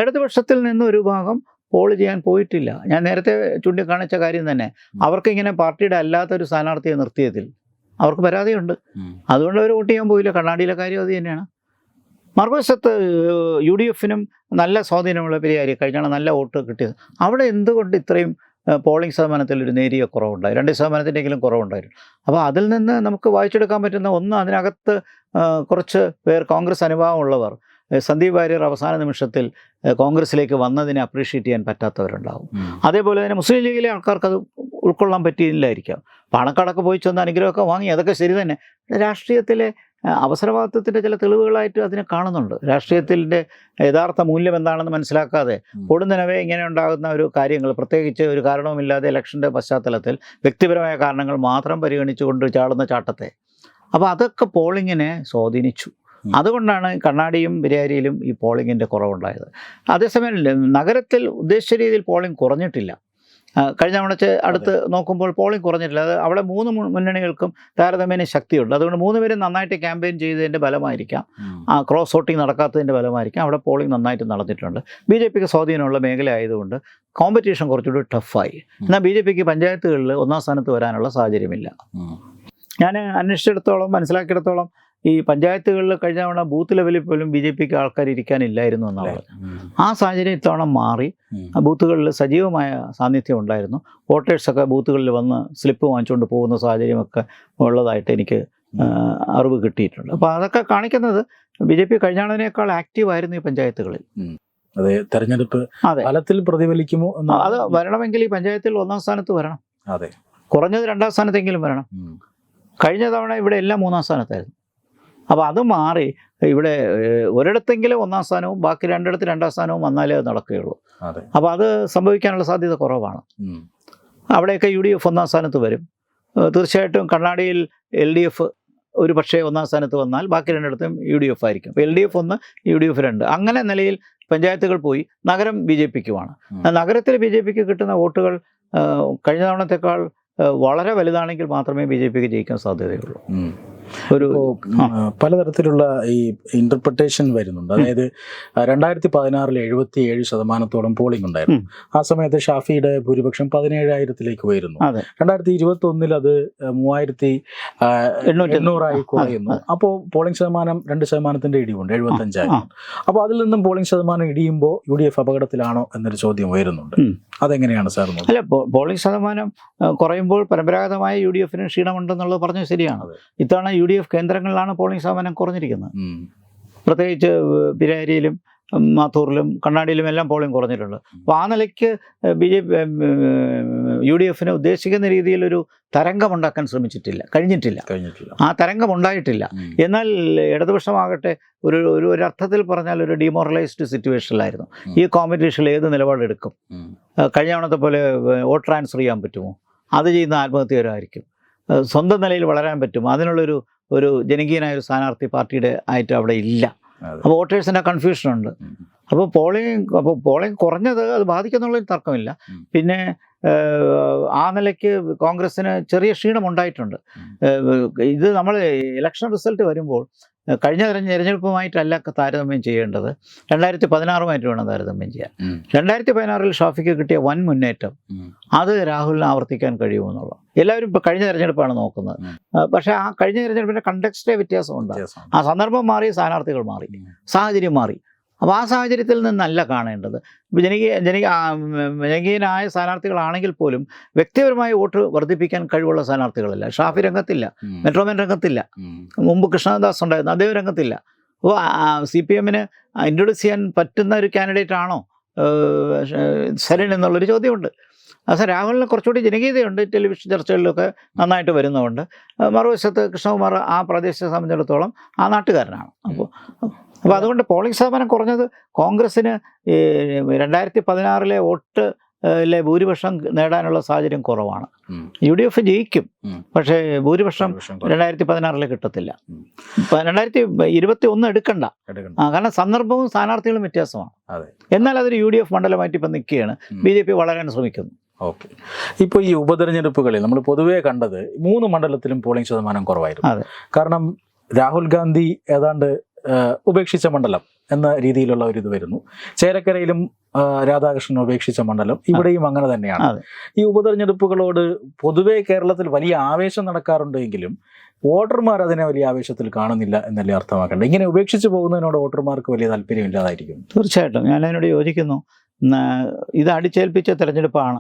ഇടതുപക്ഷത്തിൽ നിന്ന് ഒരു ഭാഗം പോൾ ചെയ്യാൻ പോയിട്ടില്ല. ഞാൻ നേരത്തെ ചൂണ്ടിക്കാണിച്ച കാര്യം തന്നെ, അവർക്കിങ്ങനെ പാർട്ടിയുടെ അല്ലാത്തൊരു സ്ഥാനാർത്ഥിയെ നിർത്തിയതിൽ അവർക്ക് പരാതിയുണ്ട്. അതുകൊണ്ട് അവർ വോട്ട് ചെയ്യാൻ പോയില്ല. കണ്ണാടിയിലെ കാര്യം അത് തന്നെയാണ്. മറുവശത്ത് UDFനും നല്ല സ്വാധീനമുള്ള പെരിയാരി കഴിഞ്ഞാണ് നല്ല വോട്ട് കിട്ടിയത്. അവിടെ എന്തുകൊണ്ട് ഇത്രയും പോളിംഗ് ശതമാനത്തിൽ ഒരു നേരിയ കുറവുണ്ടായി? 2%-എങ്കിലും കുറവുണ്ടായിരുന്നു. അപ്പോൾ അതിൽ നിന്ന് നമുക്ക് വായിച്ചെടുക്കാൻ പറ്റുന്ന ഒന്ന്, അതിനകത്ത് കുറച്ച് പേർ കോൺഗ്രസ് അനുഭാവമുള്ളവർ സന്ദീപ് വാര്യർ അവസാന നിമിഷത്തിൽ കോൺഗ്രസ്സിലേക്ക് വന്നതിനെ അപ്രീഷിയേറ്റ് ചെയ്യാൻ പറ്റാത്തവരുണ്ടാവും. അതേപോലെ തന്നെ മുസ്ലിം ലീഗിലെ ആൾക്കാർക്ക് അത് ഉൾക്കൊള്ളാൻ പറ്റിയില്ലായിരിക്കാം. പാണക്കാടൊക്കെ പോയി ചെന്ന് അനുഗ്രഹമൊക്കെ വാങ്ങി, അതൊക്കെ ശരി തന്നെ. രാഷ്ട്രീയത്തിലെ അവസരവാദിത്വത്തിൻ്റെ ചില തെളിവുകളായിട്ട് അതിനെ കാണുന്നുണ്ട്. രാഷ്ട്രീയത്തിൻ്റെ യഥാർത്ഥ മൂല്യം എന്താണെന്ന് മനസ്സിലാക്കാതെ പൊടുന്നനവേ ഇങ്ങനെ ഉണ്ടാകുന്ന ഒരു കാര്യങ്ങൾ, പ്രത്യേകിച്ച് ഒരു കാരണവുമില്ലാതെ ഇലക്ഷൻ്റെ പശ്ചാത്തലത്തിൽ വ്യക്തിപരമായ കാരണങ്ങൾ മാത്രം പരിഗണിച്ചുകൊണ്ട് ചാടുന്ന ചാട്ടത്തെ, അപ്പോൾ അതൊക്കെ പോളിങ്ങിനെ സ്വാധീനിച്ചു. അതുകൊണ്ടാണ് കണ്ണാടിയും പെരിയാരിയിലും ഈ പോളിങ്ങിൻ്റെ കുറവുണ്ടായത്. അതേസമയം നഗരത്തിൽ ഉദ്ദേശിച്ച രീതിയിൽ പോളിംഗ് കുറഞ്ഞിട്ടില്ല. കഴിഞ്ഞ തവണ അടുത്ത് നോക്കുമ്പോൾ പോളിംഗ് കുറഞ്ഞിട്ടില്ല. അത് അവിടെ 3 മുന്നണികൾക്കും താരതമ്യേന ശക്തിയുണ്ട്. അതുകൊണ്ട് 3 പേരും നന്നായിട്ട് ക്യാമ്പയിൻ ചെയ്തതിൻ്റെ ഫലമായിരിക്കാം, ക്രോസ് വോട്ടിംഗ് നടക്കാത്തതിൻ്റെ ഫലമായിരിക്കാം അവിടെ പോളിംഗ് നന്നായിട്ട് നടന്നിട്ടുണ്ട്. BJPക്ക് സ്വാധീനമുള്ള മേഖല ആയതുകൊണ്ട് കോമ്പറ്റീഷൻ കുറച്ചുകൂടി ടഫായി. എന്നാൽ BJPക്ക് പഞ്ചായത്തുകളിൽ 1-ാം സ്ഥാനത്ത് വരാനുള്ള സാഹചര്യമില്ല. ഞാൻ അന്വേഷിച്ചിടത്തോളം മനസ്സിലാക്കിയിടത്തോളം ഈ പഞ്ചായത്തുകളിൽ കഴിഞ്ഞ തവണ ബൂത്ത് ലെവലിൽ പോലും BJPക്ക് ആൾക്കാർ ഇരിക്കാനില്ലായിരുന്നു എന്നാണ് പറഞ്ഞത്. ആ സാഹചര്യം ഇത്തവണ മാറി. ബൂത്തുകളിൽ സജീവമായ സാന്നിധ്യം ഉണ്ടായിരുന്നു. വോട്ടേഴ്സൊക്കെ ബൂത്തുകളിൽ വന്ന് സ്ലിപ്പ് വാങ്ങിച്ചുകൊണ്ട് പോകുന്ന സാഹചര്യമൊക്കെ ഉള്ളതായിട്ട് എനിക്ക് അറിവ് കിട്ടിയിട്ടുണ്ട്. അപ്പോൾ അതൊക്കെ കാണിക്കുന്നത് BJP കഴിഞ്ഞാണതിനേക്കാൾ ആക്റ്റീവായിരുന്നു ഈ പഞ്ചായത്തുകളിൽ. അതെ, തെരഞ്ഞെടുപ്പ് അതെ, ഫലത്തിൽ പ്രതിഫലിക്കുമോ? അത് വരണമെങ്കിൽ ഈ പഞ്ചായത്തിൽ 1ാം സ്ഥാനത്ത് വരണം. അതെ, കുറഞ്ഞത് 2ാം സ്ഥാനത്തെങ്കിലും വരണം. കഴിഞ്ഞ തവണ ഇവിടെ എല്ലാം 3ാം സ്ഥാനത്തായിരുന്നു. അപ്പോൾ അത് മാറി ഇവിടെ ഒരിടത്തെങ്കിലും 1ാം സ്ഥാനവും ബാക്കി 2ഇടത്ത് 2ാം സ്ഥാനവും വന്നാലേ അത് നടക്കുകയുള്ളൂ. അപ്പോൾ അത് സംഭവിക്കാനുള്ള സാധ്യത കുറവാണ്. അവിടെയൊക്കെ UDF 1ാം സ്ഥാനത്ത് വരും. തീർച്ചയായിട്ടും കണ്ണാടിയിൽ LDF ഒരു പക്ഷേ 1ാം സ്ഥാനത്ത് വന്നാൽ ബാക്കി 2ഇടത്തും UDF ആയിരിക്കും. അപ്പോൾ LDF 1, UDF 2 അങ്ങനെ നിലയിൽ പഞ്ചായത്തുകൾ പോയി. നഗരം BJPക്കുമാണ്. നഗരത്തിൽ BJPക്ക് കിട്ടുന്ന വോട്ടുകൾ കഴിഞ്ഞ തവണത്തേക്കാൾ വളരെ വലുതാണെങ്കിൽ മാത്രമേ BJPക്ക് ജയിക്കാൻ സാധ്യതയുള്ളൂ. ഒരു പലതരത്തിലുള്ള ഈ ഇന്റർപ്രിട്ടേഷൻ വരുന്നുണ്ട്. അതായത് 2016 77% പോളിംഗ് ഉണ്ടായിരുന്നു. ആ സമയത്ത് ഷാഫിയുടെ ഭൂരിപക്ഷം 17,000 ഉയരുന്നു. 2021 അത് 3,800 കുറയുന്നു. അപ്പോൾ പോളിംഗ് ശതമാനം 2% ഇടിവുണ്ട്, 75,000. അപ്പോൾ അതിൽ നിന്നും പോളിംഗ് ശതമാനം ഇടിയുമ്പോൾ UDF അപകടത്തിലാണോ എന്നൊരു ചോദ്യം ഉയരുന്നുണ്ട്. അതെങ്ങനെയാണ് സാർ? അല്ല, പോളിംഗ് ശതമാനം കുറയുമ്പോൾ പരമ്പരാഗതമായ UDFന് ക്ഷീണമുണ്ടെന്നുള്ളത് പറഞ്ഞത് ശരിയാണ്. ഇത്തവണ UDF കേന്ദ്രങ്ങളിലാണ് പോളിംഗ് ശതമാനം കുറഞ്ഞിരിക്കുന്നത്. പ്രത്യേകിച്ച് പിരാരിയിലും മാത്തൂറിലും കണ്ണാടിയിലും എല്ലാം പോളിംഗ് കുറഞ്ഞിട്ടുണ്ട്. അപ്പോൾ ആ നിലയ്ക്ക് UDFന് ഉദ്ദേശിക്കുന്ന രീതിയിലൊരു തരംഗമുണ്ടാക്കാൻ കഴിഞ്ഞിട്ടില്ല. ആ തരംഗം ഉണ്ടായിട്ടില്ല. എന്നാൽ ഇടതുപക്ഷമാകട്ടെ ഒരു അർത്ഥത്തിൽ പറഞ്ഞാൽ ഒരു ഡിമോറലൈസ്ഡ് സിറ്റുവേഷനിലായിരുന്നു. ഈ കോമ്പറ്റീഷനിൽ ഏത് നിലപാടെടുക്കും? കഴിഞ്ഞ തവണത്തെ പോലെ വോട്ട് ട്രാൻസ്ഫർ ചെയ്യാൻ പറ്റുമോ? അത് ചെയ്യുന്ന ആത്മഹത്യകരായിരിക്കും. സ്വന്തം നിലയിൽ വളരാൻ പറ്റും? അതിനുള്ളൊരു ജനകീയനായ ഒരു സ്ഥാനാർത്ഥി പാർട്ടിയുടെ ആയിട്ട് അവിടെ ഇല്ല. അപ്പോൾ വോട്ടേഴ്സിൻ്റെ കൺഫ്യൂഷനുണ്ട്. അപ്പോൾ പോളിംഗ് കുറഞ്ഞത് അത് ബാധിക്കുന്നുള്ളൊരു തർക്കമില്ല. പിന്നെ ആ നിലയ്ക്ക് കോൺഗ്രസ്സിന് ചെറിയ ക്ഷീണമുണ്ടായിട്ടുണ്ട്. ഇത് നമ്മൾ ഇലക്ഷൻ റിസൾട്ട് വരുമ്പോൾ കഴിഞ്ഞ തെരഞ്ഞെടുപ്പുമായിട്ടല്ല താരതമ്യം ചെയ്യേണ്ടത്, 2016 വേണം താരതമ്യം ചെയ്യാൻ. 2016 ഷാഫിക്ക് കിട്ടിയ വൻ മുന്നേറ്റം അത് രാഹുലിന് ആവർത്തിക്കാൻ കഴിയുമെന്നുള്ളത് എല്ലാവരും ഇപ്പോൾ കഴിഞ്ഞ തെരഞ്ഞെടുപ്പാണ് നോക്കുന്നത്. പക്ഷേ ആ കഴിഞ്ഞ തെരഞ്ഞെടുപ്പിൻ്റെ കണ്ടക്സ്റ്റേ വ്യത്യാസമുണ്ട്. ആ സന്ദർഭം മാറി, സ്ഥാനാർത്ഥികൾ മാറി, സാഹചര്യം മാറി. അപ്പോൾ ആ സാഹചര്യത്തിൽ നിന്നല്ല കാണേണ്ടത്. ജനകീയനായ സ്ഥാനാർത്ഥികളാണെങ്കിൽ പോലും വ്യക്തിപരമായി വോട്ട് വർദ്ധിപ്പിക്കാൻ കഴിവുള്ള സ്ഥാനാർത്ഥികളല്ല. ഷാഫി രംഗത്തില്ല, മെട്രോമാൻ രംഗത്തില്ല, മുമ്പ് കൃഷ്ണദാസ് ഉണ്ടായിരുന്നു, അദ്ദേഹം രംഗത്തില്ല. അപ്പോൾ CPMന് ഇൻട്രൊഡ്യൂസ് ചെയ്യാൻ പറ്റുന്ന ഒരു കാൻഡിഡേറ്റ് ആണോ സരിൻ എന്നുള്ളൊരു ചോദ്യമുണ്ട്. അത് രാഹുലിന് കുറച്ചുകൂടി ജനകീയതയുണ്ട്, ടെലിവിഷൻ ചർച്ചകളിലൊക്കെ നന്നായിട്ട് വരുന്നതുകൊണ്ട്. മറുവശത്ത് കൃഷ്ണകുമാർ ആ പ്രദേശത്തെ സംബന്ധിച്ചിടത്തോളം ആ നാട്ടുകാരനാണ്. അപ്പോൾ അതുകൊണ്ട് പോളിംഗ് ശതമാനം കുറഞ്ഞത് കോൺഗ്രസ്സിന് 2016 വോട്ടിലെ ഭൂരിപക്ഷം നേടാനുള്ള സാഹചര്യം കുറവാണ്. UDF ജയിക്കും, പക്ഷേ ഭൂരിപക്ഷം 2016 കിട്ടത്തില്ല. 2021 എടുക്കണ്ട, കാരണം സന്ദർഭവും സ്ഥാനാർത്ഥികളും വ്യത്യാസമാണ്. എന്നാൽ അതൊരു UDF മണ്ഡലമായിട്ട് ഇപ്പം നിൽക്കുകയാണ്. BJP വളരാൻ ശ്രമിക്കുന്നു. ഓക്കെ, ഇപ്പോൾ ഈ ഉപതെരഞ്ഞെടുപ്പുകളിൽ നമ്മൾ പൊതുവേ കണ്ടത് 3 മണ്ഡലത്തിലും പോളിംഗ് ശതമാനം കുറവായിരുന്നു. കാരണം രാഹുൽ ഗാന്ധി ഏതാണ്ട് ഉപേക്ഷിച്ച മണ്ഡലം എന്ന രീതിയിലുള്ള ഒരു ഇത് വരുന്നു. ചേലക്കരയിലും രാധാകൃഷ്ണൻ ഉപേക്ഷിച്ച മണ്ഡലം, ഇവിടെയും അങ്ങനെ തന്നെയാണ്. ഈ ഉപതെരഞ്ഞെടുപ്പുകളോട് പൊതുവേ കേരളത്തിൽ വലിയ ആവേശം നടക്കാറുണ്ടെങ്കിലും വോട്ടർമാർ അതിനെ വലിയ ആവേശത്തിൽ കാണുന്നില്ല എന്നല്ലേ അർത്ഥമാക്കേണ്ടത്? ഇങ്ങനെ ഉപേക്ഷിച്ച് പോകുന്നതിനോട് വോട്ടർമാർക്ക് വലിയ താല്പര്യമില്ലാതായിരിക്കും. തീർച്ചയായിട്ടും ഞാൻ അതിനോട് യോജിക്കുന്നു. ഇത് അടിച്ചേൽപ്പിച്ച തെരഞ്ഞെടുപ്പാണ്,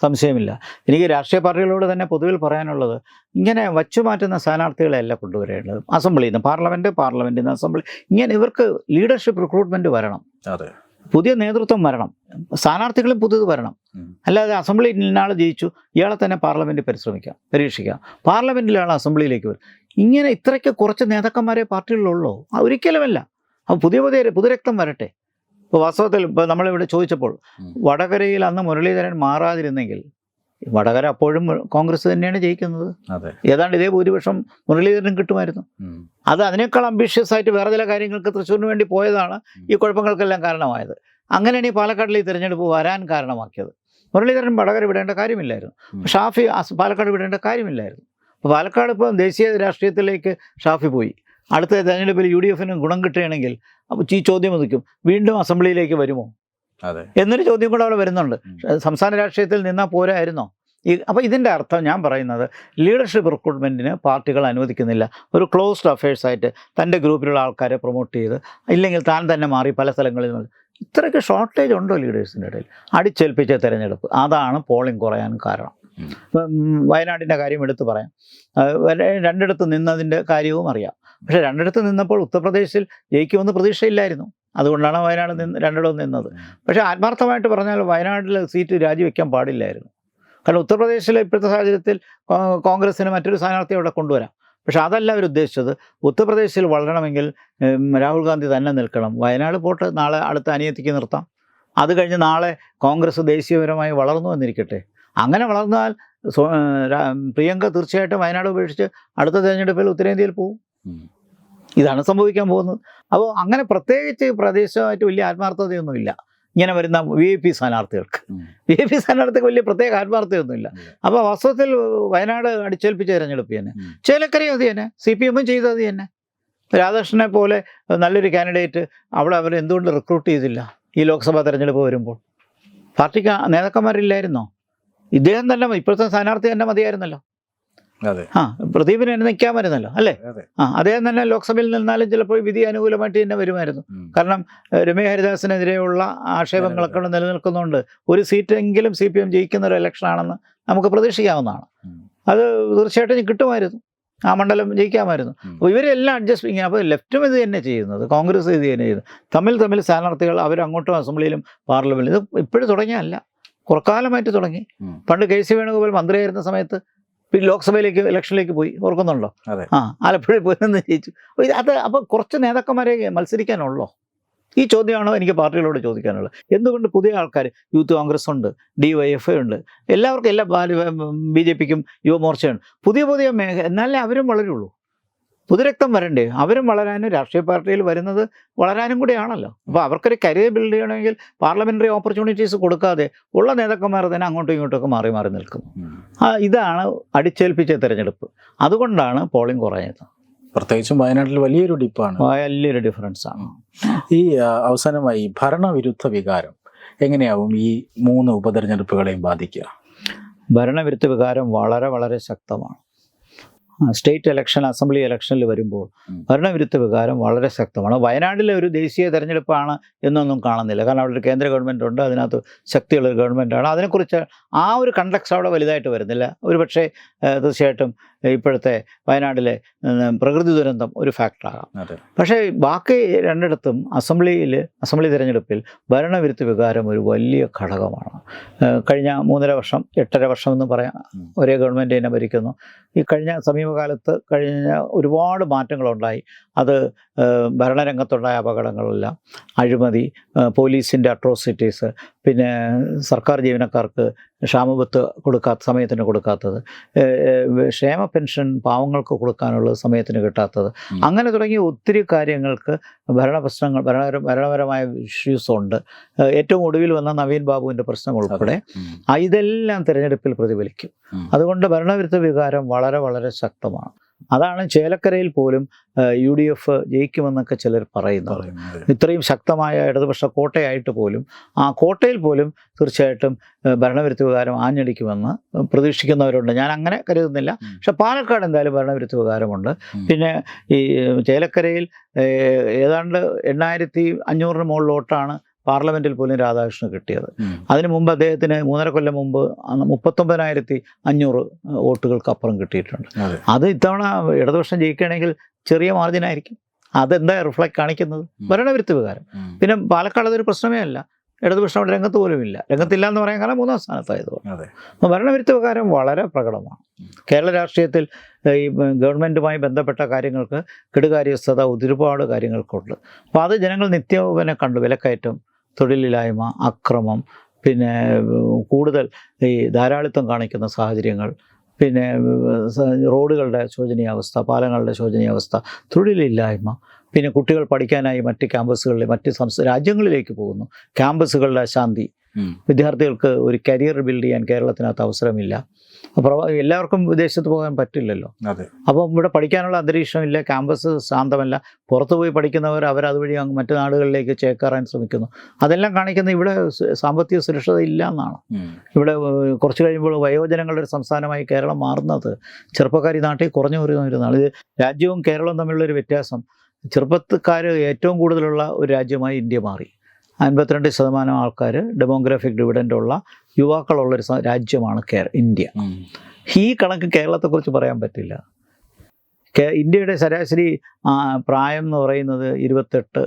സംശയമില്ല. എനിക്ക് രാഷ്ട്രീയ പാർട്ടികളോട് തന്നെ പൊതുവിൽ പറയാനുള്ളത്, ഇങ്ങനെ വച്ചു മാറ്റുന്ന സ്ഥാനാർത്ഥികളെയല്ല കൊണ്ടുവരേണ്ടത്. അസംബ്ലിയിൽ നിന്ന് പാർലമെൻറ്റിൽ നിന്ന് അസംബ്ലി, ഇങ്ങനെ ഇവർക്ക് ലീഡർഷിപ്പ് റിക്രൂട്ട്മെൻറ്റ് വരണം, പുതിയ നേതൃത്വം വരണം, സ്ഥാനാർത്ഥികളും പുതിയത് വരണം. അല്ലാതെ അസംബ്ലിയിൽ ഇന്നാൾ ജയിച്ചു, ഇയാളെ തന്നെ പാർലമെൻറ്റിൽ പരീക്ഷിക്കാം, പാർലമെൻറ്റിലാണ് അസംബ്ലിയിലേക്ക് വരും. ഇങ്ങനെ ഇത്രയ്ക്ക് കുറച്ച് നേതാക്കന്മാരെ പാർട്ടികളിലുള്ളൂ? ഒരിക്കലുമല്ല. അപ്പോൾ പുതുരക്തം വരട്ടെ. ഇപ്പോൾ വാസ്തവത്തിൽ ഇപ്പോൾ നമ്മളിവിടെ ചോദിച്ചപ്പോൾ വടകരയിൽ അന്ന് മുരളീധരൻ മാറാതിരുന്നെങ്കിൽ വടകര അപ്പോഴും കോൺഗ്രസ് തന്നെയാണ് ജയിക്കുന്നത്. ഏതാണ്ട് ഇതേ ഭൂരിപക്ഷം മുരളീധരനും കിട്ടുമായിരുന്നു. അത് അതിനേക്കാൾ അംബീഷ്യസ് ആയിട്ട് വേറെ ചില കാര്യങ്ങൾക്ക് തൃശ്ശൂരിന് വേണ്ടി പോയതാണ് ഈ കുഴപ്പങ്ങൾക്കെല്ലാം കാരണമായത്. അങ്ങനെയാണ് ഈ പാലക്കാടിൽ ഈ തിരഞ്ഞെടുപ്പ് വരാൻ കാരണമാക്കിയത്. മുരളീധരൻ വടകര വിടേണ്ട കാര്യമില്ലായിരുന്നു, ഷാഫി പാലക്കാട് വിടേണ്ട കാര്യമില്ലായിരുന്നു. അപ്പോൾ പാലക്കാട് ഇപ്പോൾ ദേശീയ രാഷ്ട്രീയത്തിലേക്ക് ഷാഫി പോയി. അടുത്ത തെരഞ്ഞെടുപ്പിൽ UDFന് ഗുണം കിട്ടുകയാണെങ്കിൽ അപ്പോൾ ഈ ചോദ്യം ഉദിക്കും, വീണ്ടും അസംബ്ലിയിലേക്ക് വരുമോ എന്നൊരു ചോദ്യം കൂടെ അവിടെ വരുന്നുണ്ട്. സംസ്ഥാന രാഷ്ട്രീയത്തിൽ നിന്നാൽ പോരായിരുന്നോ? അപ്പോൾ ഇതിൻ്റെ അർത്ഥം ഞാൻ പറയുന്നത് ലീഡർഷിപ്പ് റിക്രൂട്ട്മെൻറ്റിന് പാർട്ടികൾ അനുവദിക്കുന്നില്ല. ഒരു ക്ലോസ്ഡ് അഫയേഴ്സായിട്ട് തൻ്റെ ഗ്രൂപ്പിലുള്ള ആൾക്കാരെ പ്രൊമോട്ട് ചെയ്ത് ഇല്ലെങ്കിൽ താൻ തന്നെ മാറി പല സ്ഥലങ്ങളിൽ നിന്ന് ഇത്രയ്ക്ക് ഷോർട്ടേജ് ഉണ്ടോ ലീഡേഴ്സിൻ്റെ ഇടയിൽ? അടിച്ചേൽപ്പിച്ച തിരഞ്ഞെടുപ്പ്, അതാണ് പോളിംഗ് കുറയാൻ കാരണം. വയനാടിൻ്റെ കാര്യം എടുത്തു പറയാം. രണ്ടിടത്ത് നിന്നതിൻ്റെ കാര്യവും അറിയാം. പക്ഷേ രണ്ടിടത്ത് നിന്നപ്പോൾ ഉത്തർപ്രദേശിൽ ജയിക്കുമെന്ന് പ്രതീക്ഷയില്ലായിരുന്നു. അതുകൊണ്ടാണ് വയനാട് രണ്ടിടവും നിന്നത്. പക്ഷേ ആത്മാർത്ഥമായിട്ട് പറഞ്ഞാൽ വയനാട്ടിൽ സീറ്റ് രാജിവെക്കാൻ പാടില്ലായിരുന്നു. കാരണം ഉത്തർപ്രദേശിലെ ഇപ്പോഴത്തെ സാഹചര്യത്തിൽ കോൺഗ്രസ്സിന് മറ്റൊരു സ്ഥാനാർത്ഥിയെ അവിടെ കൊണ്ടുവരാം. പക്ഷെ അതല്ല അവർ ഉദ്ദേശിച്ചത്. ഉത്തർപ്രദേശിൽ വളരണമെങ്കിൽ രാഹുൽ ഗാന്ധി തന്നെ നിൽക്കണം. വയനാട് പോട്ട് നാളെ അടുത്ത അനിയത്തിക്ക് നിർത്താം. അത് കഴിഞ്ഞ് നാളെ കോൺഗ്രസ് ദേശീയപരമായി വളർന്നു വന്നിരിക്കട്ടെ. അങ്ങനെ വളർന്നാൽ പ്രിയങ്ക തീർച്ചയായിട്ടും വയനാട് ഉപേക്ഷിച്ച് അടുത്ത തെരഞ്ഞെടുപ്പിൽ ഉത്തരേന്ത്യയിൽ പോകും. ഇതാണ് സംഭവിക്കാൻ പോകുന്നത്. അപ്പോൾ അങ്ങനെ പ്രത്യേകിച്ച് പ്രദേശമായിട്ട് വലിയ ആത്മാർത്ഥതയൊന്നുമില്ല ഇങ്ങനെ വരുന്ന VIP സ്ഥാനാർത്ഥികൾക്ക്. VIP സ്ഥാനാർത്ഥിക്ക് വലിയ പ്രത്യേക ആത്മാർത്ഥതയൊന്നുമില്ല. അപ്പോൾ വാസ്തവത്തിൽ വയനാട് അടിച്ചേൽപ്പിച്ച തിരഞ്ഞെടുപ്പ് തന്നെ, ചേലക്കരയും അത് തന്നെ, CPM ചെയ്തത് തന്നെ. രാധാകൃഷ്ണനെ പോലെ നല്ലൊരു കാൻഡിഡേറ്റ് അവിടെ അവർ എന്തുകൊണ്ട് റിക്രൂട്ട് ചെയ്തില്ല? ഈ ലോക്സഭാ തെരഞ്ഞെടുപ്പ് വരുമ്പോൾ പാർട്ടിക്ക് നേതാക്കന്മാരില്ലായിരുന്നോ? ഇദ്ദേഹം തന്നെ ഇപ്പോഴത്തെ സ്ഥാനാർത്ഥി തന്നെ മതിയായിരുന്നല്ലോ. പ്രദീപിന് തന്നെ നിൽക്കാമായിരുന്നല്ലോ അല്ലേ? അദ്ദേഹം തന്നെ ലോക്സഭയിൽ നിന്നാലും ചിലപ്പോൾ വിധി അനുകൂലമായിട്ട് തന്നെ വരുമായിരുന്നു. കാരണം രമ്യ ഹരിദാസിനെതിരെയുള്ള ആക്ഷേപങ്ങളൊക്കെ നിലനിൽക്കുന്നുണ്ട്. ഒരു സീറ്റെങ്കിലും CPM ജയിക്കുന്ന ഒരു ഇലക്ഷനാണെന്ന് നമുക്ക് പ്രതീക്ഷിക്കാവുന്നതാണ്. അത് തീർച്ചയായിട്ടും കിട്ടുമായിരുന്നു, ആ മണ്ഡലം ജയിക്കാമായിരുന്നു. അപ്പോൾ ഇവരെല്ലാം അഡ്ജസ്റ്റ്. അപ്പോൾ ലെഫ്റ്റും ഇത് തന്നെ ചെയ്യുന്നത്, കോൺഗ്രസ് ഇത് തന്നെ ചെയ്യുന്നത്. തമ്മിൽ സ്ഥാനാർത്ഥികൾ അവരങ്ങോട്ടും അസംബ്ലിയിലും പാർലമെന്റിലും. ഇത് ഇപ്പോഴും തുടങ്ങിയല്ല, കുറക്കാലമായിട്ട് തുടങ്ങി. പണ്ട് KC വേണുഗോപാൽ മന്ത്രിയായിരുന്ന സമയത്ത് ലോക്സഭയിലേക്ക് ഇലക്ഷനിലേക്ക് പോയി, ഓർക്കുന്നുണ്ടോ? ആലപ്പുഴയിൽ പോയി നിന്ന് ജയിച്ചു. അപ്പോൾ കുറച്ച് നേതാക്കന്മാരെ മത്സരിക്കാനുള്ളോ? ഈ ചോദ്യമാണോ എനിക്ക് പാർട്ടികളോട് ചോദിക്കാനുള്ളത്. എന്തുകൊണ്ട് പുതിയ ആൾക്കാർ, യൂത്ത് കോൺഗ്രസ് ഉണ്ട്, DYFI ഉണ്ട്, എല്ലാവർക്കും എല്ലാ BJPക്കും യുവമോർച്ചയുണ്ട്, പുതിയ എന്നാലേ അവരും വളരുള്ളൂ. പുതുരക്തം വരണ്ടേ? അവരും വളരാനും രാഷ്ട്രീയ പാർട്ടിയിൽ വരുന്നത് വളരാനും കൂടിയാണല്ലോ. അപ്പോൾ അവർക്കൊരു കരിയർ ബിൽഡ് ചെയ്യണമെങ്കിൽ പാർലമെൻ്ററി ഓപ്പർച്യൂണിറ്റീസ് കൊടുക്കാതെ ഉള്ള നേതാക്കന്മാർ തന്നെ അങ്ങോട്ടും ഇങ്ങോട്ടൊക്കെ മാറി നിൽക്കുന്നു. ഇതാണ് അടിച്ചേൽപ്പിച്ച തിരഞ്ഞെടുപ്പ്. അതുകൊണ്ടാണ് പോളിംഗ് കുറഞ്ഞത്. പ്രത്യേകിച്ചും വയനാട്ടിൽ വലിയൊരു ഡിഫറൻസ് ആണ്. ഈ അവസാനമായി ഭരണവിരുദ്ധ വികാരം എങ്ങനെയാവും ഈ 3 ഉപതെരഞ്ഞെടുപ്പുകളെയും ബാധിക്കുക? ഭരണവിരുദ്ധ വികാരം വളരെ വളരെ ശക്തമാണ്. സ്റ്റേറ്റ് ഇലക്ഷൻ, അസംബ്ലി ഇലക്ഷനിൽ വരുമ്പോൾ ഭരണവിരുദ്ധ വികാരം വളരെ ശക്തമാണ്. വയനാട്ടിലെ ഒരു ദേശീയ തെരഞ്ഞെടുപ്പാണ് എന്നൊന്നും കാണുന്നില്ല. കാരണം അവിടെ ഒരു കേന്ദ്ര ഗവൺമെൻറ് ഉണ്ട്, അതിനകത്ത് ശക്തിയുള്ളൊരു ഗവൺമെൻറ്റാണ്. അതിനെക്കുറിച്ച് ആ ഒരു കണ്ടക്സ് അവിടെ വലുതായിട്ട് വരുന്നില്ല. ഒരു പക്ഷേ തീർച്ചയായിട്ടും ഇപ്പോഴത്തെ വയനാട്ടിലെ പ്രകൃതി ദുരന്തം ഒരു ഫാക്ടറാകാം. പക്ഷേ ബാക്കി രണ്ടിടത്തും അസംബ്ലി തിരഞ്ഞെടുപ്പിൽ ഭരണവിരുദ്ധ വികാരം ഒരു വലിയ ഘടകമാണ്. കഴിഞ്ഞ 3.5 വർഷം 8.5 വർഷം എന്ന് പറയാം ഒരേ ഗവൺമെൻറ് തന്നെ ഭരിക്കുന്നു. ഈ കഴിഞ്ഞ സമീപകാലത്ത് ഒരുപാട് മാറ്റങ്ങളുണ്ടായി. അത് ഭരണരംഗത്തുണ്ടായ അപകടങ്ങളെല്ലാം, അഴിമതി, പോലീസിൻ്റെ അട്രോസിറ്റീസ്, പിന്നെ സർക്കാർ ജീവനക്കാർക്ക് ക്ഷാമബത്ത് സമയത്തിന് കൊടുക്കാത്തത്, ക്ഷേമ പെൻഷൻ പാവങ്ങൾക്ക് കൊടുക്കാനുള്ളത് സമയത്തിന് കിട്ടാത്തത്, അങ്ങനെ തുടങ്ങിയ ഒത്തിരി കാര്യങ്ങൾക്ക് ഭരണപരമായ ഇഷ്യൂസ് ഉണ്ട്. ഏറ്റവും ഒടുവിൽ വന്ന നവീൻ ബാബുവിൻ്റെ പ്രശ്നം ഉൾപ്പെടെ ഇതെല്ലാം തിരഞ്ഞെടുപ്പിൽ പ്രതിഫലിക്കും. അതുകൊണ്ട് ഭരണവിരുദ്ധ വികാരം വളരെ വളരെ ശക്തമാണ്. അതാണ് ചേലക്കരയിൽ പോലും UDF ജയിക്കുമെന്നൊക്കെ ചിലർ പറയുന്നത്. ഇത്രയും ശക്തമായ ഇടതുപക്ഷ കോട്ടയായിട്ട് പോലും ആ കോട്ടയിൽ പോലും തീർച്ചയായിട്ടും ഭരണവിരുദ്ധ വികാരം ആഞ്ഞടിക്കുമെന്ന് പ്രതീക്ഷിക്കുന്നവരുണ്ട്. ഞാൻ അങ്ങനെ കരുതുന്നില്ല. പക്ഷെ പാലക്കാട് എന്തായാലും ഭരണവിരുദ്ധ വികാരമുണ്ട്. ഈ ചേലക്കരയിൽ ഏതാണ്ട് 8500 മുകളിൽ വോട്ടാണ് പാർലമെൻറ്റിൽ പോലും രാധാകൃഷ്ണന് കിട്ടിയത്. അതിനു മുമ്പ് അദ്ദേഹത്തിന് 3.5 കൊല്ലം മുമ്പ് 39,500 വോട്ടുകൾക്ക് അപ്പുറം കിട്ടിയിട്ടുണ്ട്. അത് ഇത്തവണ ഇടതുപക്ഷം ജയിക്കുകയാണെങ്കിൽ ചെറിയ മാർജിനായിരിക്കും. അതെന്താ റിഫ്ലക്ട് കാണിക്കുന്നത്? ഭരണവിരുദ്ധ വികാരം. പിന്നെ പാലക്കാട് അതൊരു പ്രശ്നമേ അല്ല. ഇടതുപക്ഷം അവിടെ രംഗത്ത് പോലും ഇല്ല. രംഗത്തില്ല എന്ന് പറയാൻ കാരണം 3ാം സ്ഥാനത്തായതുകൊണ്ട്. അപ്പോൾ ഭരണവിരുദ്ധ വികാരം വളരെ പ്രകടമാണ്. കേരള രാഷ്ട്രീയത്തിൽ ഈ ഗവൺമെൻറ്റുമായി ബന്ധപ്പെട്ട കാര്യങ്ങൾക്ക് കെടുകാര്യസ്ഥത ഒരുപാട് കാര്യങ്ങൾക്കുണ്ട്. അപ്പോൾ അത് ജനങ്ങൾ നിത്യവും കണ്ടു. വിലക്കയറ്റം, തൊഴിലില്ലായ്മ, അക്രമം, പിന്നെ കൂടുതൽ ഈ ധാരാളിത്തം കാണിക്കുന്ന സാഹചര്യങ്ങൾ, പിന്നെ റോഡുകളുടെ ശോചനീയാവസ്ഥ, പാലങ്ങളുടെ ശോചനീയാവസ്ഥ, തൊഴിലില്ലായ്മ, പിന്നെ കുട്ടികൾ പഠിക്കാനായി മറ്റ് ക്യാമ്പസുകളിൽ മറ്റ് രാജ്യങ്ങളിലേക്ക് പോകുന്നു, ക്യാമ്പസുകളുടെ അശാന്തി, വിദ്യാർത്ഥികൾക്ക് ഒരു കരിയർ ബിൽഡ് ചെയ്യാൻ കേരളത്തിനകത്ത് അവസരമില്ല. എല്ലാവർക്കും വിദേശത്ത് പോകാൻ പറ്റില്ലല്ലോ. അപ്പം ഇവിടെ പഠിക്കാനുള്ള അന്തരീക്ഷമില്ല, ക്യാമ്പസ് ശാന്തമല്ല. പുറത്തു പോയി പഠിക്കുന്നവർ അവരതുവഴി അങ്ങ് മറ്റു നാടുകളിലേക്ക് ചേക്കേറാൻ ശ്രമിക്കുന്നു. അതെല്ലാം കാണിക്കുന്നത് ഇവിടെ സാമ്പത്തിക സുരക്ഷത ഇല്ല എന്നാണ്. ഇവിടെ കുറച്ച് കഴിയുമ്പോൾ വയോജനങ്ങളുടെ ഒരു സംസ്ഥാനമായി കേരളം മാറുന്നത് ചെറുപ്പക്കാർ ഈ നാട്ടിൽ കുറഞ്ഞു വരുന്നതാണ്. ഇത് രാജ്യവും കേരളവും തമ്മിലുള്ളൊരു വ്യത്യാസം, ചെറുപ്പക്കാർ ഏറ്റവും കൂടുതലുള്ള ഒരു രാജ്യമായി ഇന്ത്യ മാറി. 52% ആൾക്കാർ ഡെമോഗ്രാഫിക് ഡിവിഡൻ്റുള്ള യുവാക്കളുള്ളൊരു രാജ്യമാണ് ഇന്ത്യ. ഈ കണക്ക് കേരളത്തെക്കുറിച്ച് പറയാൻ പറ്റില്ല. ഇന്ത്യയുടെ ശരാശരി പ്രായം എന്ന് പറയുന്നത് 28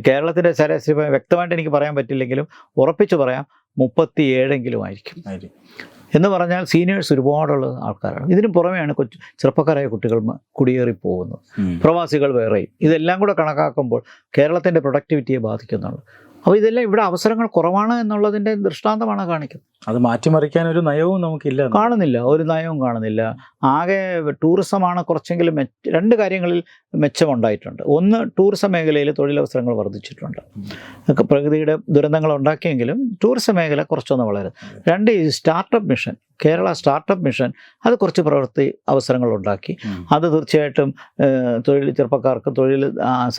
കേരളത്തിൻ്റെ ശരാശരി വ്യക്തമായിട്ട് എനിക്ക് പറയാൻ പറ്റില്ലെങ്കിലും ഉറപ്പിച്ച് പറയാം 37 ആയിരിക്കും. എന്ന് പറഞ്ഞാൽ സീനിയേഴ്സ് ഒരുപാടുള്ള ആൾക്കാരാണ്. ഇതിന് പുറമെയാണ് ചെറുപ്പക്കാരായ കുട്ടികൾ കുടിയേറി പോകുന്നത്, പ്രവാസികൾ വേറെയും. ഇതെല്ലാം കൂടെ കണക്കാക്കുമ്പോൾ കേരളത്തിൻ്റെ പ്രൊഡക്ടിവിറ്റിയെ ബാധിക്കുന്നുള്ളൂ. അപ്പോൾ ഇതെല്ലാം ഇവിടെ അവസരങ്ങൾ കുറവാണ് എന്നുള്ളതിൻ്റെ ദൃഷ്ടാന്തമാണ് കാണിക്കുന്നത്. അത് മാറ്റിമറിക്കാൻ ഒരു നയവും നമുക്കില്ല, കാണുന്നില്ല, ഒരു നയവും കാണുന്നില്ല. ആകെ ടൂറിസമാണ് കുറച്ചെങ്കിലും രണ്ട് കാര്യങ്ങളിൽ മെച്ചമുണ്ടായിട്ടുണ്ട്. ഒന്ന്, ടൂറിസം മേഖലയിൽ തൊഴിലവസരങ്ങൾ വർദ്ധിച്ചിട്ടുണ്ട്. പ്രകൃതിയുടെ ദുരന്തങ്ങൾ ഉണ്ടാക്കിയെങ്കിലും ടൂറിസം മേഖല കുറച്ചൊന്ന് വളരും. രണ്ട്, ഈ startup mission, Kerala startup mission, അത് കുറച്ച് പ്രവൃത്തി അവസരങ്ങൾ ഉണ്ടാക്കി. അത് തീർച്ചയായിട്ടും ചെറുപ്പക്കാർക്കും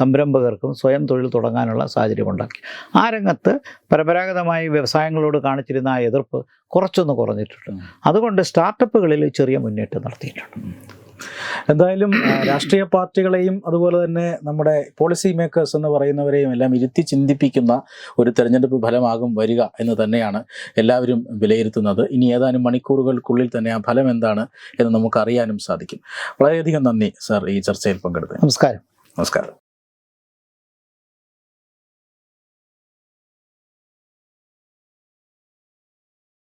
സംരംഭകർക്കും സ്വയം തൊഴിൽ തുടങ്ങാനുള്ള സാഹചര്യം ഉണ്ടാക്കി. ആ രംഗത്ത് പരമ്പരാഗതമായി വ്യവസായങ്ങളോട് കാണിച്ചിരുന്ന ആ എതിർപ്പ് കുറച്ചൊന്ന് കുറഞ്ഞിട്ടുണ്ട്. അതുകൊണ്ട് സ്റ്റാർട്ടപ്പുകളിൽ ചെറിയ മുന്നേറ്റം നടത്തിയിട്ടുണ്ട്. എന്തായാലും രാഷ്ട്രീയ പാർട്ടികളെയും അതുപോലെ തന്നെ നമ്മുടെ പോളിസി മേക്കേഴ്സ് എന്ന് പറയുന്നവരെയും എല്ലാം ഇരുത്തി ചിന്തിപ്പിക്കുന്ന ഒരു തെരഞ്ഞെടുപ്പ് ഫലമാകും വരിക എന്ന് തന്നെയാണ് എല്ലാവരും വിലയിരുത്തുന്നത്. ഇനി ഏതാനും മണിക്കൂറുകൾക്കുള്ളിൽ തന്നെ ആ ഫലം എന്താണ് എന്ന് നമുക്ക് അറിയാനും സാധിക്കും. വളരെയധികം നന്ദി സാർ ഈ ചർച്ചയിൽ പങ്കെടുത്തത്. നമസ്കാരം.